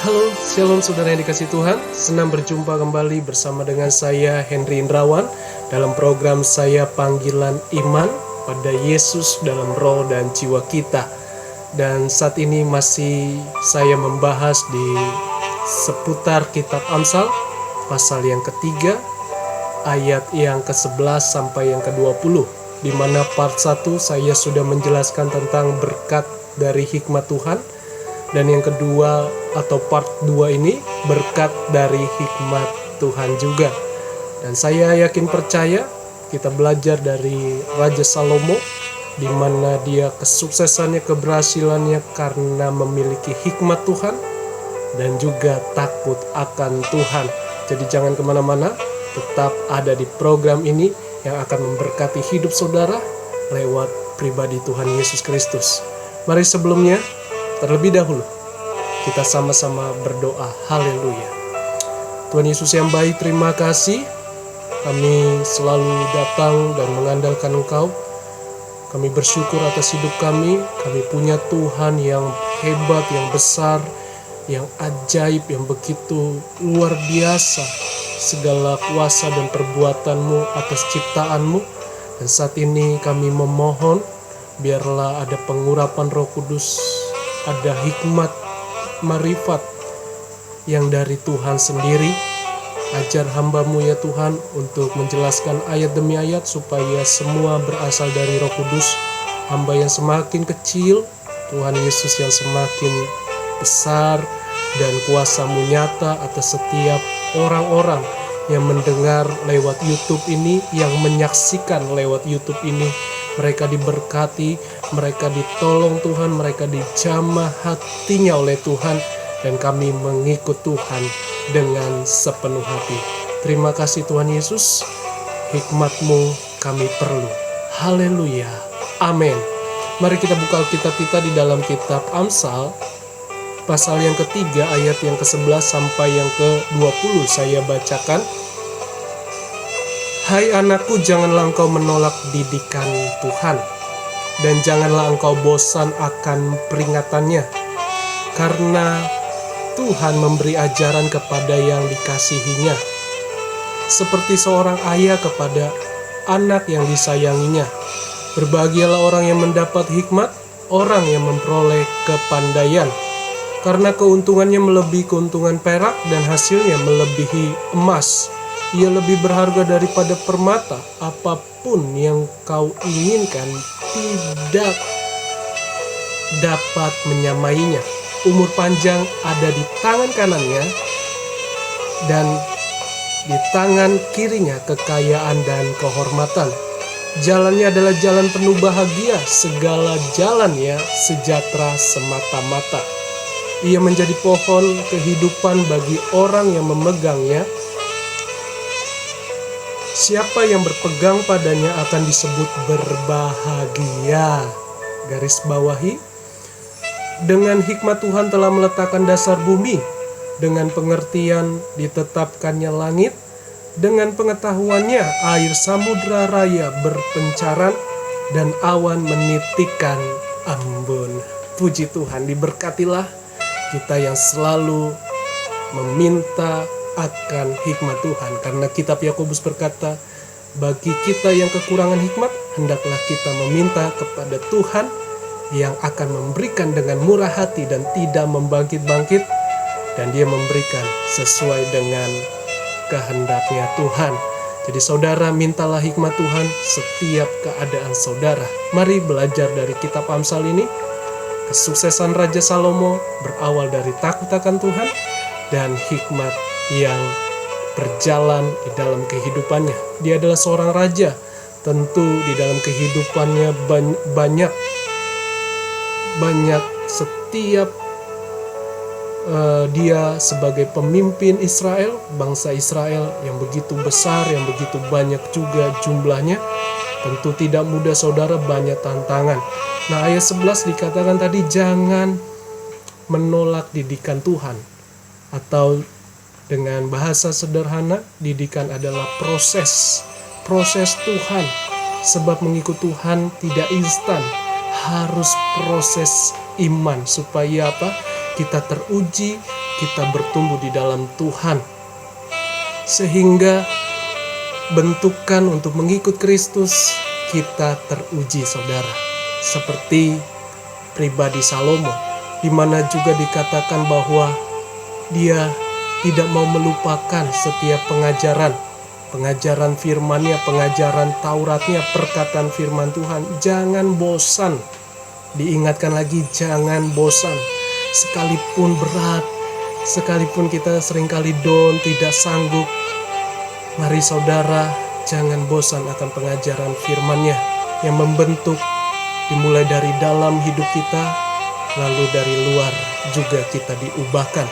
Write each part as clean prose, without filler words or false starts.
Halo, shalom saudara yang dikasih Tuhan. Senang berjumpa kembali bersama dengan saya Henry Indrawan dalam program saya Panggilan Iman pada Yesus dalam roh dan jiwa kita. Dan saat ini masih saya membahas di seputar kitab Amsal pasal yang ketiga ayat yang ke-11 sampai yang ke-20, di mana part 1 saya sudah menjelaskan tentang berkat dari hikmat Tuhan. Dan yang kedua atau part 2 ini berkat dari hikmat Tuhan juga. Dan saya yakin percaya kita belajar dari Raja Salomo, di mana dia kesuksesannya, keberhasilannya karena memiliki hikmat Tuhan dan juga takut akan Tuhan. Jadi jangan kemana-mana, tetap ada di program ini yang akan memberkati hidup saudara lewat pribadi Tuhan Yesus Kristus. Mari sebelumnya, terlebih dahulu kita sama-sama berdoa. Haleluya. Tuhan Yesus yang baik, terima kasih. Kami selalu datang dan mengandalkan Engkau. Kami bersyukur atas hidup kami. Kami punya Tuhan yang hebat, yang besar, yang ajaib, yang begitu luar biasa. Segala kuasa dan perbuatan-Mu atas ciptaan-Mu. Dan saat ini kami memohon, biarlah ada pengurapan Roh Kudus, ada hikmat, marifat yang dari Tuhan sendiri. Ajar hamba-Mu ya Tuhan untuk menjelaskan ayat demi ayat supaya semua berasal dari Roh Kudus. Hamba yang semakin kecil, Tuhan Yesus yang semakin besar, dan kuasa-Mu nyata atas setiap orang-orang yang mendengar lewat YouTube ini, yang menyaksikan lewat YouTube ini. Mereka diberkati, mereka ditolong Tuhan, mereka dijamah hatinya oleh Tuhan, dan kami mengikut Tuhan dengan sepenuh hati. Terima kasih Tuhan Yesus, hikmat-Mu kami perlu. Haleluya, amin. Mari kita buka Alkitab kita di dalam kitab Amsal, pasal yang ketiga ayat yang ke-11 sampai yang ke-20 saya bacakan. Hai anakku, janganlah engkau menolak didikan Tuhan, dan janganlah engkau bosan akan peringatannya, karena Tuhan memberi ajaran kepada yang dikasihinya, seperti seorang ayah kepada anak yang disayanginya. Berbahagialah orang yang mendapat hikmat, orang yang memperoleh kepandaian, karena keuntungannya melebihi keuntungan perak, dan hasilnya melebihi emas. Ia lebih berharga daripada permata. Apapun yang kau inginkan tidak dapat menyamainya. Umur panjang ada di tangan kanannya, dan di tangan kirinya kekayaan dan kehormatan. Jalannya adalah jalan penuh bahagia, segala jalannya sejahtera semata-mata. Ia menjadi pohon kehidupan bagi orang yang memegangnya. Siapa yang berpegang padanya akan disebut berbahagia. Garis bawahi, dengan hikmat Tuhan telah meletakkan dasar bumi, dengan pengertian ditetapkannya langit, dengan pengetahuannya air samudra raya berpencaran, dan awan menitikkan embun. Puji Tuhan, diberkatilah kita yang selalu meminta akan hikmat Tuhan, karena kitab Yakobus berkata, bagi kita yang kekurangan hikmat, hendaklah kita meminta kepada Tuhan yang akan memberikan dengan murah hati dan tidak membangkit-bangkit, dan Dia memberikan sesuai dengan kehendaknya Tuhan. Jadi saudara, mintalah hikmat Tuhan setiap keadaan saudara. Mari belajar dari kitab Amsal ini. Kesuksesan Raja Salomo berawal dari takut akan Tuhan dan hikmat yang berjalan di dalam kehidupannya. Dia adalah seorang raja. Tentu di dalam kehidupannya banyak setiap dia sebagai pemimpin Israel, bangsa Israel yang begitu besar, yang begitu banyak juga jumlahnya. Tentu tidak mudah saudara, banyak tantangan. Nah, ayat 11 dikatakan tadi, jangan menolak didikan Tuhan. Atau dengan bahasa sederhana, didikan adalah proses Tuhan. Sebab mengikut Tuhan tidak instan, harus proses iman. Supaya apa? Kita teruji, kita bertumbuh di dalam Tuhan. Sehingga bentukan untuk mengikut Kristus kita teruji, saudara. Seperti pribadi Salomo, di mana juga dikatakan bahwa dia tidak mau melupakan setiap pengajaran firman-Nya, pengajaran Tauratnya, perkataan firman Tuhan. Jangan bosan, diingatkan lagi, jangan bosan. Sekalipun berat, sekalipun kita seringkali down, tidak sanggup, mari saudara, jangan bosan akan pengajaran firman-Nya yang membentuk, dimulai dari dalam hidup kita, lalu dari luar juga kita diubahkan.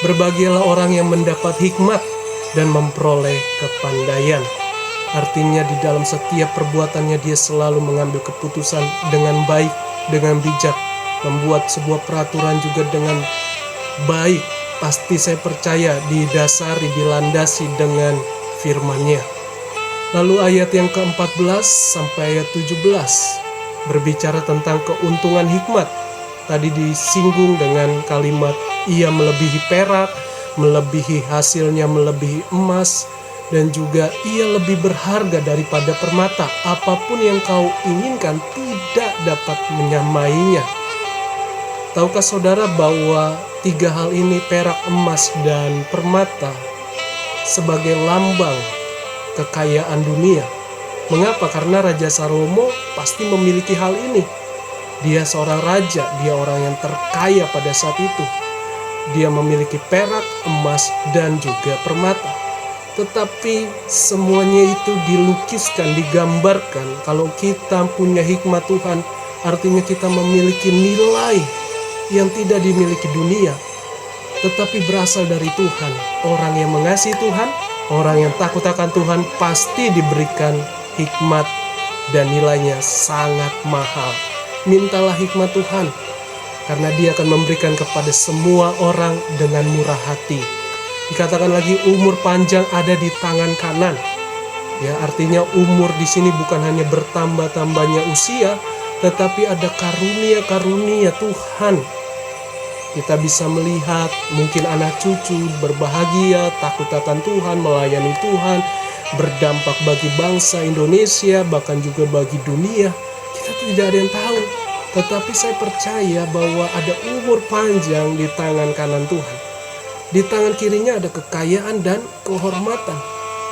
Berbahagialah orang yang mendapat hikmat dan memperoleh kepandaian. Artinya di dalam setiap perbuatannya dia selalu mengambil keputusan dengan baik, dengan bijak, membuat sebuah peraturan juga dengan baik. Pasti saya percaya didasari, dilandasi dengan firman-Nya. Lalu ayat yang ke-14 sampai ayat 17 berbicara tentang keuntungan hikmat. Tadi disinggung dengan kalimat ia melebihi perak, melebihi hasilnya, melebihi emas, dan juga ia lebih berharga daripada permata. Apapun yang kau inginkan tidak dapat menyamainya. Tahukah saudara bahwa 3 hal ini, perak, emas, dan permata, sebagai lambang kekayaan dunia? Mengapa? Karena Raja Salomo pasti memiliki hal ini. Dia seorang raja, dia orang yang terkaya pada saat itu. Dia memiliki perak, emas, dan juga permata. Tetapi semuanya itu dilukiskan, digambarkan. Kalau kita punya hikmat Tuhan, artinya kita memiliki nilai yang tidak dimiliki dunia, tetapi berasal dari Tuhan. Orang yang mengasihi Tuhan, orang yang takut akan Tuhan, pasti diberikan hikmat dan nilainya sangat mahal. Mintalah hikmat Tuhan, karena Dia akan memberikan kepada semua orang dengan murah hati. Dikatakan lagi umur panjang ada di tangan kanan. Ya, artinya umur di sini bukan hanya bertambah-tambahnya usia, tetapi ada karunia-karunia Tuhan. Kita bisa melihat mungkin anak cucu berbahagia, takut akan Tuhan, melayani Tuhan, berdampak bagi bangsa Indonesia, bahkan juga bagi dunia. Kita tidak ada yang tahu, tetapi saya percaya bahwa ada umur panjang di tangan kanan Tuhan. Di tangan kirinya ada kekayaan dan kehormatan.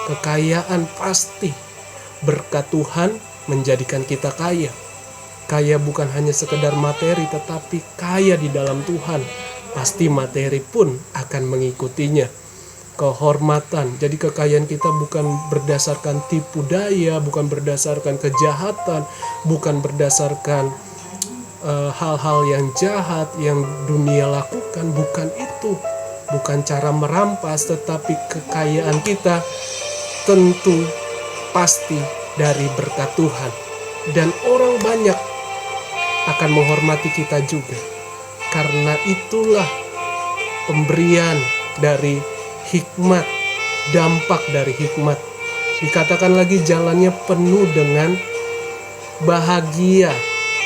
Kekayaan pasti, berkat Tuhan menjadikan kita kaya. Kaya bukan hanya sekedar materi, tetapi kaya di dalam Tuhan. Pasti materi pun akan mengikutinya. Kehormatan, jadi kekayaan kita bukan berdasarkan tipu daya, bukan berdasarkan kejahatan, bukan berdasarkan hal-hal yang jahat yang dunia lakukan. Bukan itu, bukan cara merampas, tetapi kekayaan kita tentu pasti dari berkat Tuhan. Dan orang banyak akan menghormati kita juga, karena itulah pemberian dari hikmat, dampak dari hikmat. Dikatakan lagi jalannya penuh dengan bahagia,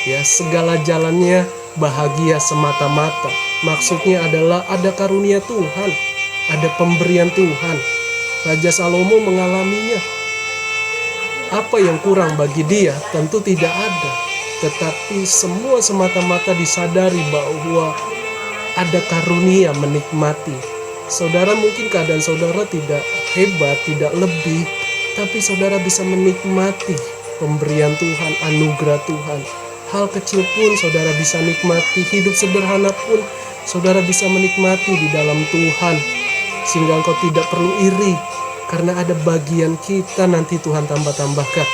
ya, segala jalannya bahagia semata-mata. Maksudnya adalah ada karunia Tuhan, ada pemberian Tuhan. Raja Salomo mengalaminya. Apa yang kurang bagi dia? Tentu tidak ada. Tetapi semua semata-mata disadari bahwa ada karunia menikmati. Saudara, mungkin keadaan saudara tidak hebat, tidak lebih, tapi saudara bisa menikmati pemberian Tuhan, anugerah Tuhan. Hal kecil pun saudara bisa nikmati, hidup sederhana pun saudara bisa menikmati di dalam Tuhan. Sehingga engkau tidak perlu iri, karena ada bagian kita nanti Tuhan tambah-tambahkan.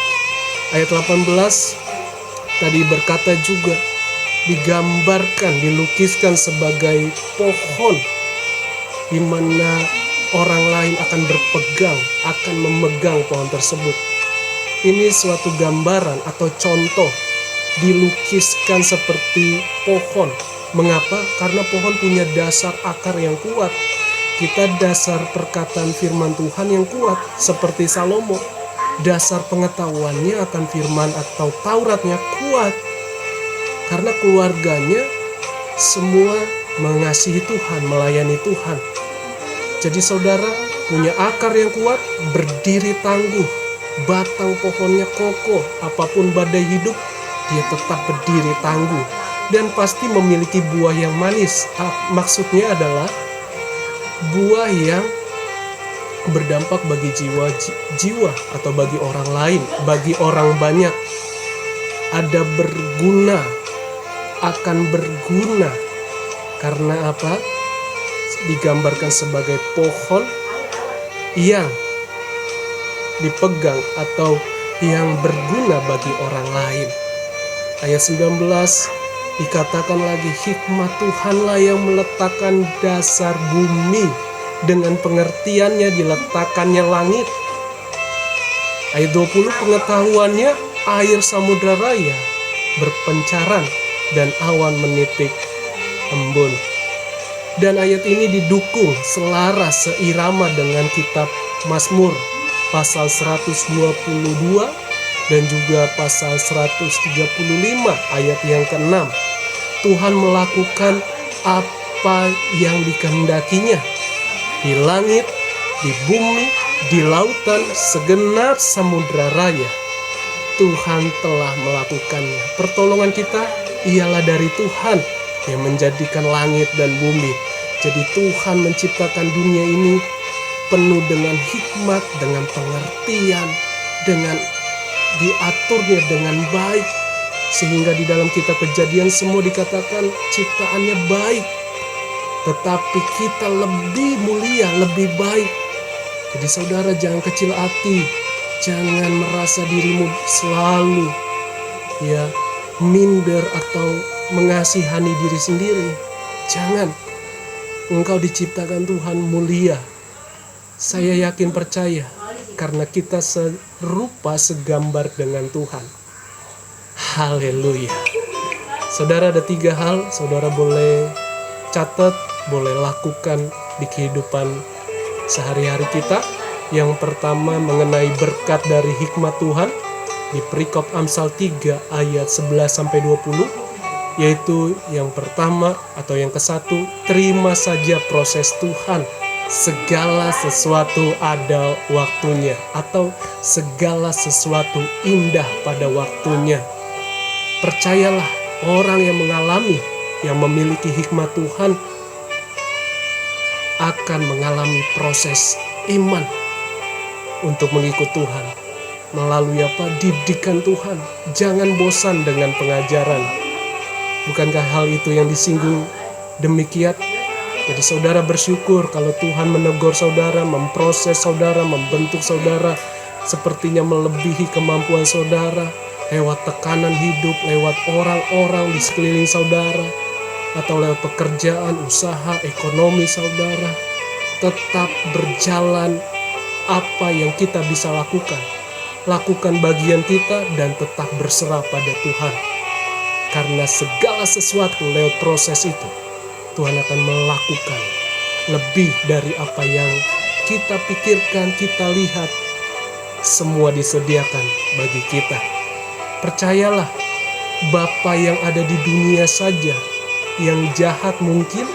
Ayat 18 tadi berkata juga, digambarkan, dilukiskan sebagai pohon, di mana orang lain akan berpegang, akan memegang pohon tersebut. Ini suatu gambaran atau contoh, dilukiskan seperti pohon. Mengapa? Karena pohon punya dasar akar yang kuat. Kita dasar perkataan firman Tuhan yang kuat, seperti Salomo. Dasar pengetahuannya akan firman atau Tauratnya kuat. Karena keluarganya semua mengasihi Tuhan, melayani Tuhan. Jadi saudara punya akar yang kuat, berdiri tangguh, batang pohonnya kokoh, apapun badai hidup, dia tetap berdiri tangguh dan pasti memiliki buah yang manis. Maksudnya adalah buah yang berdampak bagi jiwa atau bagi orang lain, bagi orang banyak. Ada berguna, akan berguna. Karena apa? Digambarkan sebagai pohon yang dipegang atau yang berguna bagi orang lain. Ayat 19 dikatakan lagi, hikmat Tuhanlah yang meletakkan dasar bumi, dengan pengertiannya diletakkannya langit. Ayat 20, pengetahuannya air samudra raya berpencaran dan awan menitik embun. Dan ayat ini didukung selaras seirama dengan kitab Mazmur pasal 122 dan juga pasal 135 ayat yang ke-6. Tuhan melakukan apa yang dikehendakinya di langit, di bumi, di lautan, segenap samudra raya. Tuhan telah melakukannya. Pertolongan kita ialah dari Tuhan yang menjadikan langit dan bumi. Jadi Tuhan menciptakan dunia ini penuh dengan hikmat, dengan pengertian, dengan diaturnya dengan baik. Sehingga di dalam kitab Kejadian semua dikatakan ciptaannya baik. Tetapi kita lebih mulia, lebih baik. Jadi saudara jangan kecil hati. Jangan merasa dirimu selalu minder atau mengasihani diri sendiri. Jangan. Engkau diciptakan Tuhan mulia. Saya yakin percaya karena kita serupa segambar dengan Tuhan. Haleluya. Saudara, ada 3 hal saudara boleh catat, boleh lakukan di kehidupan sehari-hari kita. Yang pertama mengenai berkat dari hikmat Tuhan di perikop Amsal 3 ayat 11-20, yaitu yang pertama atau yang ke-1, terima saja proses Tuhan. Segala sesuatu ada waktunya, atau segala sesuatu indah pada waktunya. Percayalah, orang yang mengalami, yang memiliki hikmat Tuhan akan mengalami proses iman untuk mengikut Tuhan melalui didikan Tuhan. Jangan bosan dengan pengajaran. Bukankah hal itu yang disinggung demikian? Jadi saudara bersyukur kalau Tuhan menegur saudara, memproses saudara, membentuk saudara sepertinya melebihi kemampuan saudara, lewat tekanan hidup, lewat orang-orang di sekeliling saudara, atau lewat pekerjaan, usaha, ekonomi saudara. Tetap berjalan apa yang kita bisa lakukan. Lakukan bagian kita dan tetap berserah pada Tuhan. Karena segala sesuatu lewat proses itu, Tuhan akan melakukan lebih dari apa yang kita pikirkan, kita lihat. Semua disediakan bagi kita. Percayalah, Bapa yang ada di dunia saja, yang jahat mungkin,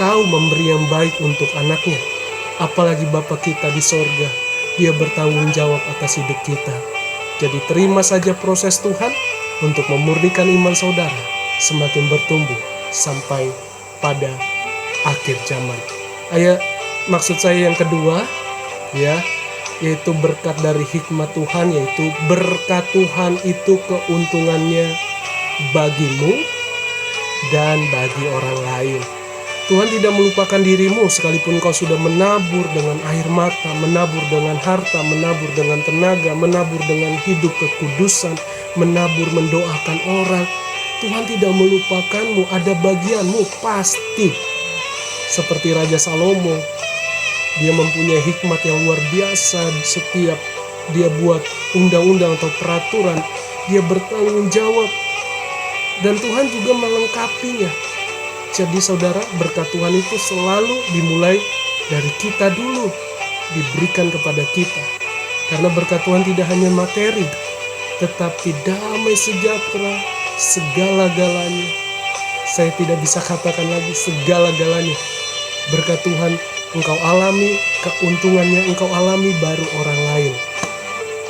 tahu memberi yang baik untuk anaknya. Apalagi Bapa kita di sorga, Dia bertanggung jawab atas hidup kita. Jadi terima saja proses Tuhan untuk memurnikan iman saudara semakin bertumbuh sampai pada akhir zaman. Maksud saya yang kedua, yaitu berkat dari hikmat Tuhan, yaitu berkat Tuhan itu keuntungannya bagimu dan bagi orang lain. Tuhan tidak melupakan dirimu sekalipun kau sudah menabur dengan air mata, menabur dengan harta, menabur dengan tenaga, menabur dengan hidup kekudusan, menabur mendoakan orang. Tuhan tidak melupakanmu, ada bagianmu pasti. Seperti Raja Salomo, dia mempunyai hikmat yang luar biasa. Setiap dia buat undang-undang atau peraturan, dia bertanggung jawab. Dan Tuhan juga melengkapinya. Jadi saudara, berkat Tuhan itu selalu dimulai dari kita dulu, diberikan kepada kita. Karena berkat Tuhan tidak hanya materi, tetapi damai sejahtera, segala-galanya, saya tidak bisa katakan lagi segala-galanya. Berkat Tuhan engkau alami, keuntungannya engkau alami baru orang lain.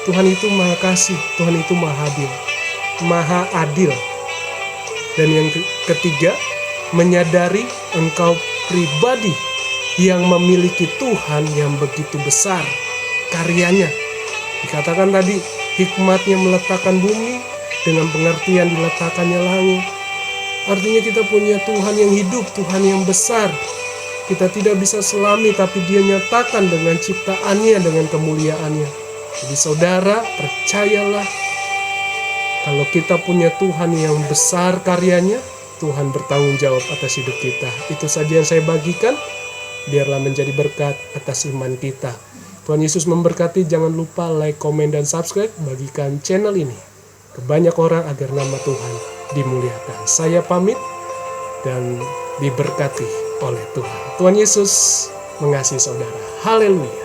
Tuhan itu maha kasih, Tuhan itu maha adil. Maha adil. Dan yang ketiga, menyadari engkau pribadi yang memiliki Tuhan yang begitu besar karyanya. Dikatakan tadi, hikmatnya meletakkan bumi, dengan pengertian diletakkannya langit. Artinya kita punya Tuhan yang hidup, Tuhan yang besar. Kita tidak bisa selami, tapi Dia nyatakan dengan ciptaannya, dengan kemuliaannya. Jadi saudara, percayalah, kalau kita punya Tuhan yang besar karyanya, Tuhan bertanggung jawab atas hidup kita. Itu saja yang saya bagikan. Biarlah menjadi berkat atas iman kita. Tuhan Yesus memberkati. Jangan lupa like, komen, dan subscribe. Bagikan channel ini ke banyak orang agar nama Tuhan dimuliakan. Saya pamit dan diberkati oleh Tuhan. Tuhan Yesus mengasihi saudara. Haleluya.